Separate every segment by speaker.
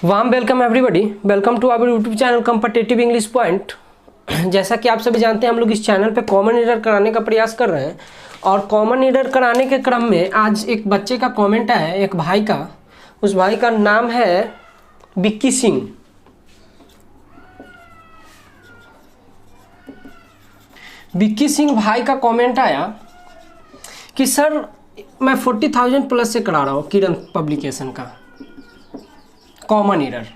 Speaker 1: Warm welcome everybody, welcome to our YouTube channel competitive English point. जैसा कि आप सभी जानते हैं, हम लोग इस चैनल पे कॉमन एरर कराने का प्रयास कर रहे हैं और कॉमन एरर कराने के क्रम में आज एक बच्चे का कमेंट आया है, एक भाई का। उस भाई का नाम है विक्की सिंह। विक्की सिंह भाई का कमेंट आया कि सर मैं 40,000 प्लस से करा रहा हूँ किरण पब्लिकेशन का कॉमन एरर।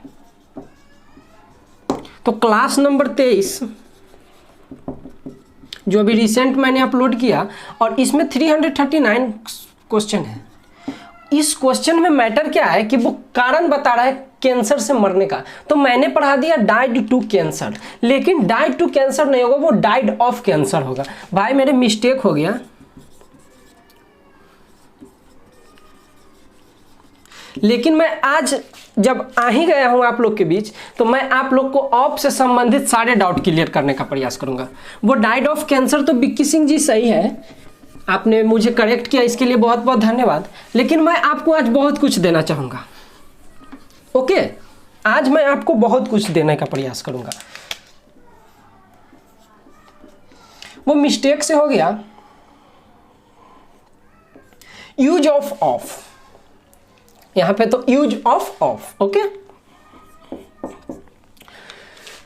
Speaker 1: तो क्लास नंबर 23 जो अभी रिसेंट मैंने अपलोड किया और इसमें 339 क्वेश्चन है। इस क्वेश्चन में मैटर क्या है कि वो कारण बता रहा है कैंसर से मरने का। तो मैंने पढ़ा दिया डाइड टू कैंसर, लेकिन डाइड टू कैंसर नहीं होगा, वो डाइड ऑफ कैंसर होगा। भाई मेरे मिस्टेक हो गया, लेकिन मैं आज जब आ ही गया हूं आप लोग के बीच, तो मैं आप लोग को ऑफ से संबंधित सारे डाउट क्लियर करने का प्रयास करूंगा। वो डाइड ऑफ कैंसर तो विक्की सिंह जी सही है, आपने मुझे करेक्ट किया, इसके लिए बहुत बहुत धन्यवाद। लेकिन मैं आपको आज बहुत कुछ देना चाहूंगा। ओके, आज मैं आपको बहुत कुछ देने का प्रयास करूंगा। वो मिस्टेक से हो गया, यूज ऑफ यहां पे तो यूज ऑफ ओके।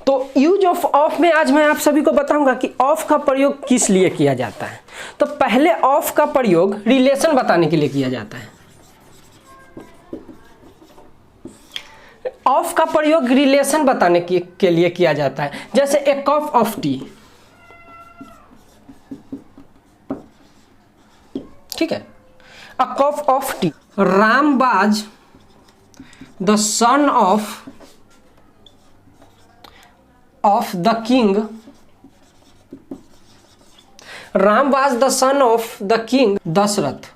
Speaker 1: तो यूज ऑफ में आज मैं आप सभी को बताऊंगा कि ऑफ का प्रयोग किस लिए किया जाता है। तो पहले ऑफ का प्रयोग रिलेशन बताने के लिए किया जाता है। ऑफ का प्रयोग रिलेशन बताने के लिए किया जाता है। जैसे ए कप ऑफ टी, ठीक है, a cup of tea. Ram was the son of the king. Ram was the son of the king Dasharath.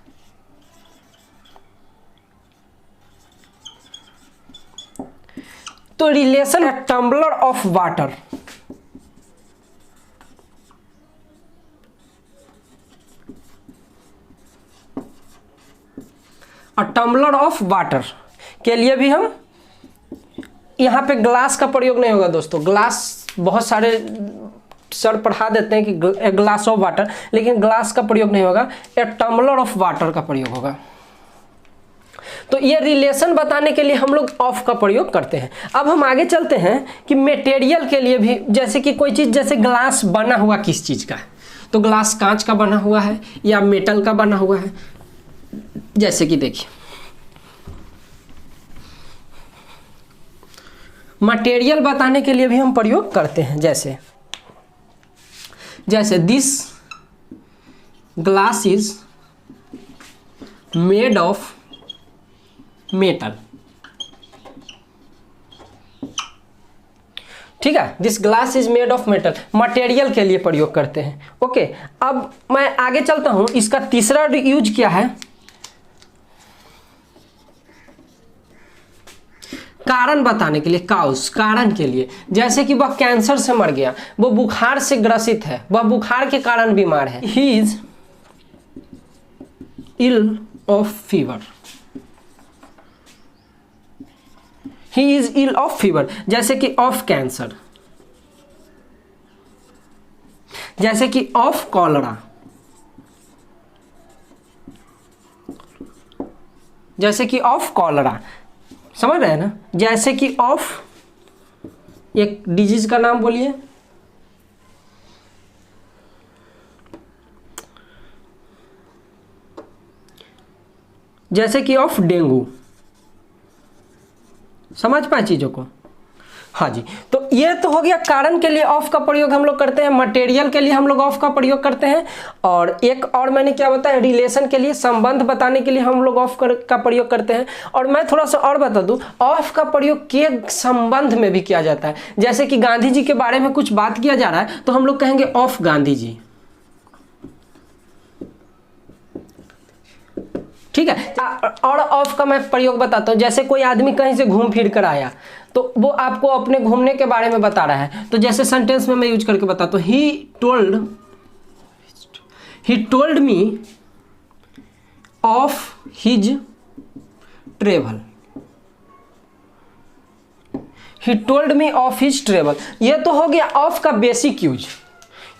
Speaker 1: तो रिलेशन है tumbler of water. Tumbler of water के लिए भी हम यहाँ पे ग्लास का प्रयोग नहीं होगा दोस्तों। ग्लास बहुत सारे सर पढ़ा देते हैं कि ग्लास ऑफ वाटर, लेकिन ग्लास का प्रयोग नहीं होगा, ए टम्बलर ऑफ वाटर का प्रयोग होगा। तो ये रिलेशन बताने के लिए हम लोग ऑफ का प्रयोग करते हैं। अब हम आगे चलते हैं कि मटेरियल के लिए भी, जैसे कि कोई चीज़, जैसे ग्लास बना हुआ किस चीज़ का है, तो ग्लास कांच का बना हुआ है या मेटल का बना हुआ है। जैसे कि देखिए, मटेरियल बताने के लिए भी हम प्रयोग करते हैं। जैसे this glass is made of metal, ठीक है, this glass is made of metal, material के लिए प्रयोग करते हैं। ओके, अब मैं आगे चलता हूं। इसका तीसरा यूज क्या है, कारण बताने के लिए, काउस, कारण के लिए। जैसे कि वह कैंसर से मर गया, वो बुखार से ग्रसित है, वह बुखार के कारण बीमार है। He is ill of fever. He is ill of fever. जैसे कि ऑफ कैंसर, जैसे कि ऑफ कॉलरा, जैसे कि ऑफ कॉलरा, समझ रहे हैं ना। जैसे कि ऑफ, एक डिजीज का नाम बोलिए, जैसे कि ऑफ डेंगू। समझ पाए चीजों को? हाँ जी। तो ये तो हो गया कारण के लिए ऑफ का प्रयोग हम लोग करते हैं, मटेरियल के लिए हम लोग ऑफ का प्रयोग करते हैं, और एक और मैंने क्या बताया, रिलेशन के लिए, संबंध बताने के लिए हम लोग ऑफ का प्रयोग करते हैं। और मैं थोड़ा सा और बता दूं, ऑफ का प्रयोग के संबंध में भी किया जाता है। जैसे कि गांधी जी के बारे में कुछ बात किया जा रहा है, तो हम लोग कहेंगे ऑफ गांधी जी, ठीक है। और ऑफ का मैं प्रयोग बताता हूं। जैसे कोई आदमी कहीं से घूम फिर कर आया, तो वो आपको अपने घूमने के बारे में बता रहा है। तो जैसे सेंटेंस में मैं यूज करके बताता हूं, he told me of his travel. He told me of his travel. ये तो हो गया ऑफ का बेसिक यूज,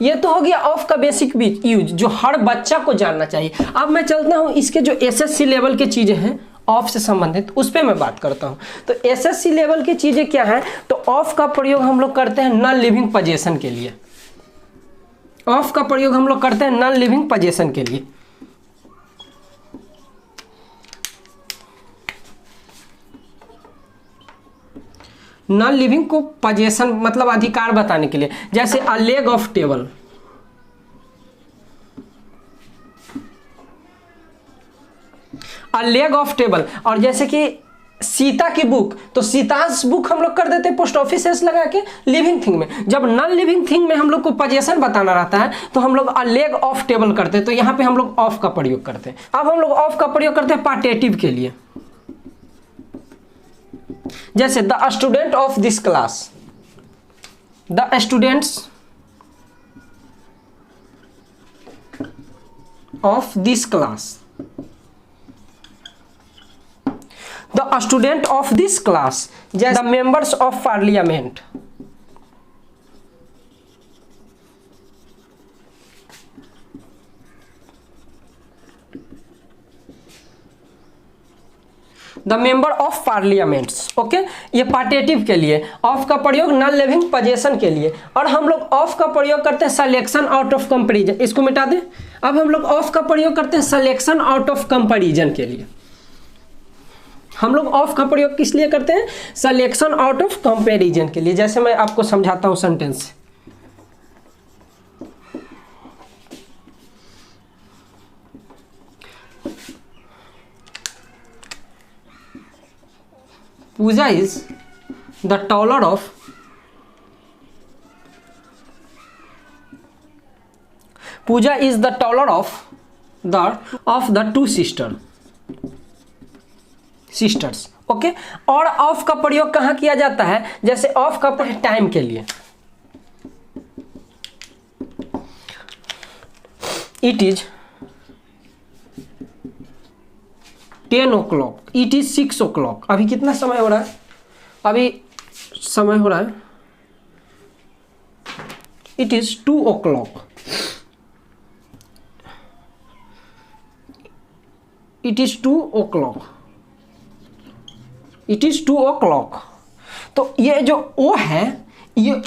Speaker 1: ये तो हो गया ऑफ का बेसिक यूज जो हर बच्चा को जानना चाहिए। अब मैं चलता हूँ इसके जो एसएससी लेवल के चीज़ें हैं ऑफ से संबंधित, उस पर मैं बात करता हूँ। तो एसएससी लेवल की चीज़ें क्या हैं, तो ऑफ का प्रयोग हम लोग करते हैं नॉन लिविंग पोजीशन के लिए। ऑफ का प्रयोग हम लोग करते हैं नॉन लिविंग पोजीशन के लिए। नॉन लिविंग को पोजीशन मतलब अधिकार बताने के लिए, जैसे a leg of table, a leg of table. और जैसे कि सीता की बुक, तो सीताज बुक हम लोग कर देते हैं पोस्ट ऑफिस एस लगा के लिविंग थिंग में। जब नॉन लिविंग थिंग में हम लोग को पोजीशन बताना रहता है तो हम लोग अ लेग ऑफ टेबल करते हैं, तो यहाँ पे हम लोग ऑफ का प्रयोग करते हैं। अब हम लोग ऑफ का प्रयोग करते हैं पार्टेटिव के लिए, जैसे the student of this class, the students of this class, the student of this class, जैसे the members of parliament, the member of parliaments. Okay, ये पार्टेटिव के लिए। ऑफ का प्रयोग नॉन लिविंग पोजीशन के लिए। और हम लोग ऑफ का प्रयोग करते हैं सिलेक्शन आउट ऑफ कंपैरिजन, इसको मिटा दें। अब हम लोग ऑफ का प्रयोग करते हैं सिलेक्शन आउट ऑफ कंपैरिजन के लिए। हम लोग ऑफ का प्रयोग किस लिए करते हैं, सिलेक्शन आउट ऑफ कंपैरिजन के लिए। जैसे मैं आपको समझाता हूं sentence, Pooja is the taller of Pooja is the taller of the two sisters। Okay, और ऑफ का प्रयोग कहाँ किया जाता है, जैसे ऑफ का प्रयोग टाइम के लिए, it is 10 o'clock, it is 6 o'clock। अभी कितना समय हो रहा है, अभी समय हो रहा है it is 2 o'clock, it is 2 o'clock, it is 2 o'clock। तो ये जो ओ है, ये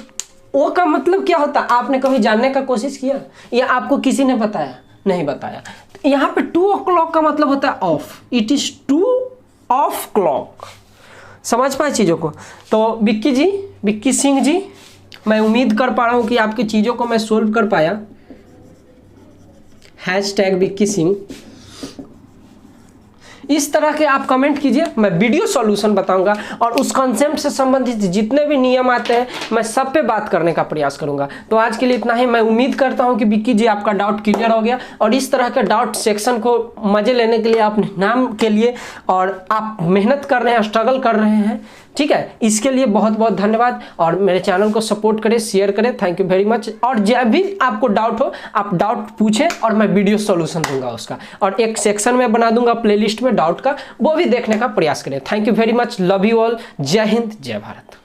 Speaker 1: ओ का मतलब क्या होता है, आपने कभी जानने का कोशिश किया, या आपको किसी ने बताया, नहीं बताया। यहाँ पे 2 o'clock का मतलब होता है ऑफ, इट इज 2 o'clock। समझ पाए चीज़ों को। तो विक्की जी, विक्की सिंह जी, मैं उम्मीद कर पा रहा हूँ कि आपकी चीज़ों को मैं सोल्व कर पाया। हैशटैग विक्की सिंह, इस तरह के आप कमेंट कीजिए, मैं वीडियो सॉल्यूशन बताऊंगा और उस कॉन्सेप्ट से संबंधित जितने भी नियम आते हैं मैं सब पे बात करने का प्रयास करूंगा। तो आज के लिए इतना ही। मैं उम्मीद करता हूं कि विक्की जी आपका डाउट क्लियर हो गया, और इस तरह के डाउट सेक्शन को मजे लेने के लिए अपने नाम के लिए और आप मेहनत कर रहे हैं, स्ट्रगल कर रहे हैं, ठीक है, इसके लिए बहुत बहुत धन्यवाद। और मेरे चैनल को सपोर्ट करें, शेयर करें, थैंक यू वेरी मच। और जब भी आपको डाउट हो आप डाउट पूछें और मैं वीडियो सॉल्यूशन दूंगा उसका, और एक सेक्शन में बना दूंगा प्लेलिस्ट में डाउट का, वो भी देखने का प्रयास करें। Thank you very much, love you all, जय हिंद, जय भारत।